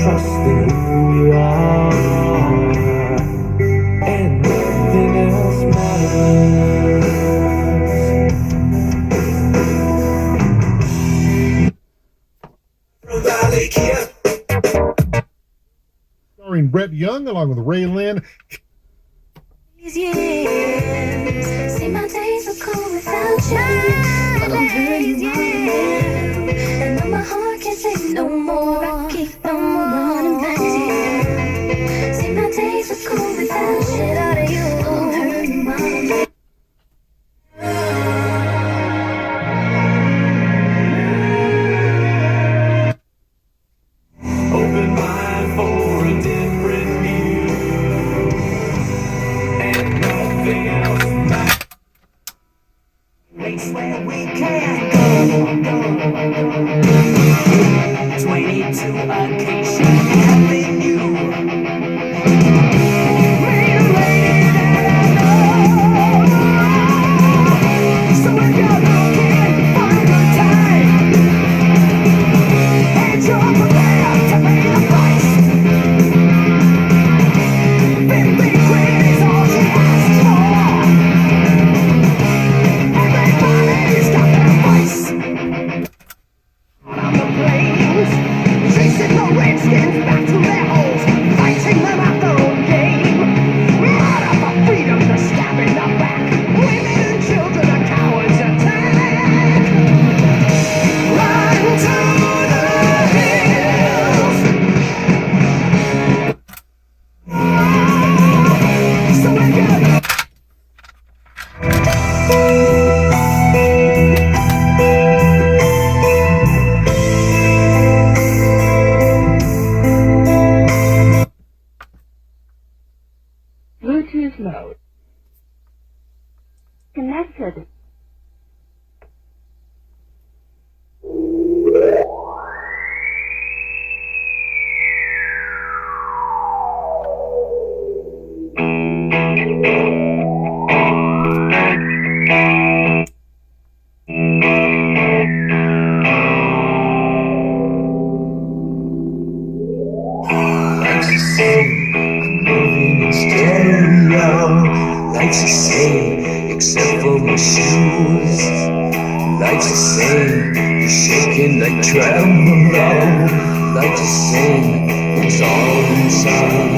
trusting who we are, and nothing else matters. Valley Kid. Starring Brett Young along with Ray Lynn. These years, see my days are cold without you, but I'm hurting you, and though my heart can't take no more, I keep on running back to you. See my days are cold without shit out of you, I'm hurting while I'm Open mind for a different view, and nothing else matters. Place where we can go. 22 Acacia Avenue. Made a lady that I know. So if you're looking for a good time, and you're prepared to pay the price, 50 quid is all she asks for. Everybody's got their voice. On the plains, chasing the redskins back to their holes, fighting them at their own game. Murder for freedom, the stab in the back. Women and children are cowards attack. Run to the hills. So we're gonna Bluetooth mode. Connected. Like to say, I'm moving in stereo. Like to say, except for my shoes. Like to say, you're shaking like tremolo. Like to say, it's all inside.